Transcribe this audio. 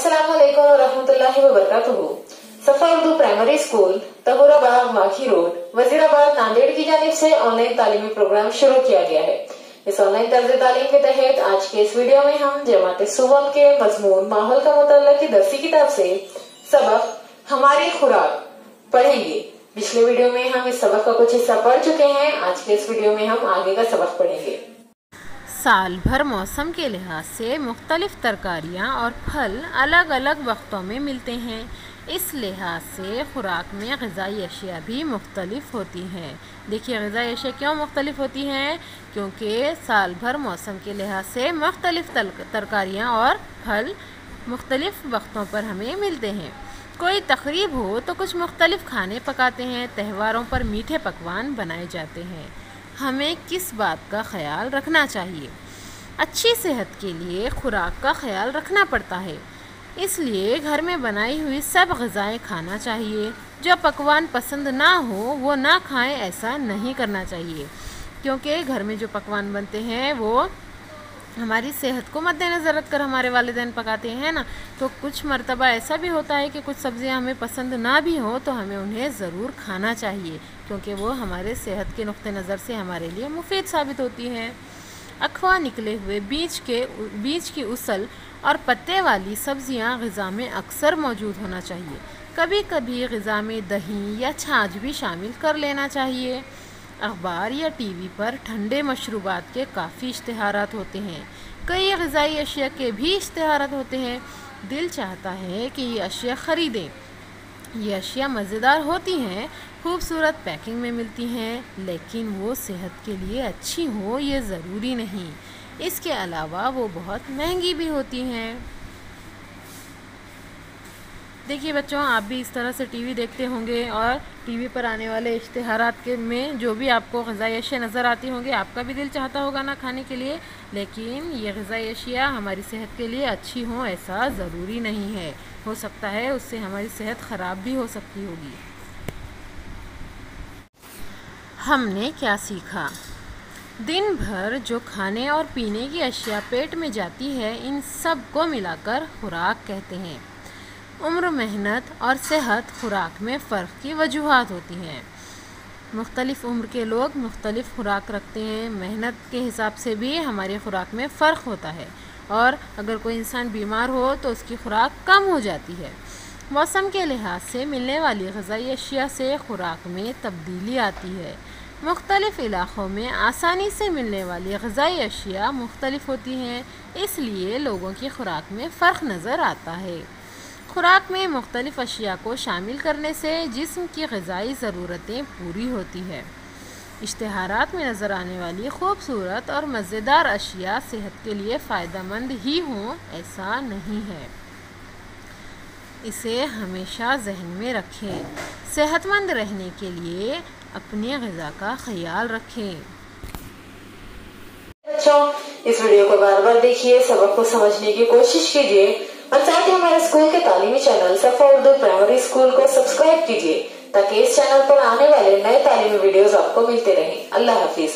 अस्सलाम वालेकुम व रहमतुल्लाहि व बरकातुहू। सफा उर्दू प्राइमरी स्कूल तहूराबाद माखी रोड वजीराबाद नांदेड़ की जानिब से ऑनलाइन तालीमी प्रोग्राम शुरू किया गया है। इस ऑनलाइन तर्ज तालीम के तहत आज के इस वीडियो में हम जमात सुबह के मजमून माहौल का मुतल्लक की दरसी किताब से सबक हमारी खुराक पढ़ेंगे। पिछले वीडियो में हम इस सबक का कुछ हिस्सा पढ़ चुके हैं। आज के इस वीडियो में हम आगे का सबक पढ़ेंगे। साल भर मौसम के लिहाज से मुख्तलिफ तरकारियाँ और फल अलग अलग वक्तों में मिलते हैं। इस लिहाज से खुराक में ग़िज़ाई अशिया भी मुख्तलिफ होती हैं। देखिए ग़िज़ाई अशिया क्यों मुख्तलिफ होती हैं? क्योंकि साल भर मौसम के लिहाज से मुख्तलिफ तरकारियाँ और फल मुख्तलिफ वक्तों पर हमें मिलते हैं। कोई तकरीब हो तो कुछ मुख्तलिफ खाने पकाते हैं। त्योहारों पर मीठे पकवान बनाए जाते हैं। हमें किस बात का ख्याल रखना चाहिए? अच्छी सेहत के लिए खुराक का ख्याल रखना पड़ता है, इसलिए घर में बनाई हुई सब ग़िज़ाएँ खाना चाहिए। जो पकवान पसंद ना हो वो ना खाएं, ऐसा नहीं करना चाहिए, क्योंकि घर में जो पकवान बनते हैं वो हमारी सेहत को मद्देनज़र रखकर हमारे वालिदैन पकाते हैं ना। तो कुछ मर्तबा ऐसा भी होता है कि कुछ सब्ज़ियां हमें पसंद ना भी हो तो हमें उन्हें ज़रूर खाना चाहिए, क्योंकि वो हमारे सेहत के नुक्ते नज़र से हमारे लिए मुफीद साबित होती हैं। अखवा निकले हुए बीज की उसल और पत्ते वाली सब्ज़ियाँ ग़िज़ा में अक्सर मौजूद होना चाहिए। कभी कभी ग़िज़ा में दही या छाछ भी शामिल कर लेना चाहिए। अखबार या टीवी पर ठंडे मशरूबात के काफ़ी इश्तिहारात होते हैं। कई ग़िज़ाई अशिया के भी इश्तिहारात होते हैं। दिल चाहता है कि ये अशिया ख़रीदें। ये अशिया मज़ेदार होती हैं, खूबसूरत पैकिंग में मिलती हैं, लेकिन वो सेहत के लिए अच्छी हो ये ज़रूरी नहीं। इसके अलावा वो बहुत महंगी भी होती हैं। देखिए बच्चों, आप भी इस तरह से टीवी देखते होंगे और टीवी पर आने वाले इश्तिहारात के में जो भी आपको ग़िज़ाई अशिया नज़र आती होंगी, आपका भी दिल चाहता होगा ना खाने के लिए, लेकिन ये ग़िज़ाई अशिया हमारी सेहत के लिए अच्छी हो ऐसा ज़रूरी नहीं है। हो सकता है उससे हमारी सेहत ख़राब भी हो सकती होगी। हमने क्या सीखा? दिन भर जो खाने और पीने की अशिया पेट में जाती है, इन सब को मिलाकर खुराक कहते हैं। उम्र, मेहनत और सेहत खुराक में फ़र्क की वजूहात होती हैं। मुख्तलिफ़ उम्र के लोग मुख्तलिफ़ खुराक रखते हैं। मेहनत के हिसाब से भी हमारी खुराक में फ़र्क होता है, और अगर कोई इंसान बीमार हो तो उसकी खुराक कम हो जाती है। मौसम के लिहाज से मिलने वाली ग़िज़ाई अशिया से खुराक में तब्दीली आती है। मुख्तलिफ़ इलाक़ों में आसानी से मिलने वाली ग़िज़ाई अशिया मुख्तलिफ़ होती हैं, इसलिए लोगों की खुराक में फ़र्क नज़र आता है। खुराक में मुख्तलिफ़ अशिया को शामिल करने से जिस्म की ग़िज़ाई ज़रूरतें पूरी होती है। इश्तिहारात में नज़र आने वाली खूबसूरत और मज़ेदार अशिया सेहत के लिए फ़ायदेमंद ही हों ऐसा नहीं है। इसे हमेशा जहन में रखें। सेहतमंद रहने के लिए अपनी ग़िज़ा का ख्याल रखें। बच्चों, इस वीडियो को बार बार देखिए, सबक को समझने की कोशिश कीजिए और साथ ही हमारे स्कूल के तालीमी चैनल सफा उर्दू प्राइमरी स्कूल को सब्सक्राइब कीजिए, ताकि इस चैनल पर आने वाले नए तालीमी वीडियोस आपको मिलते रहें। अल्लाह हाफिज।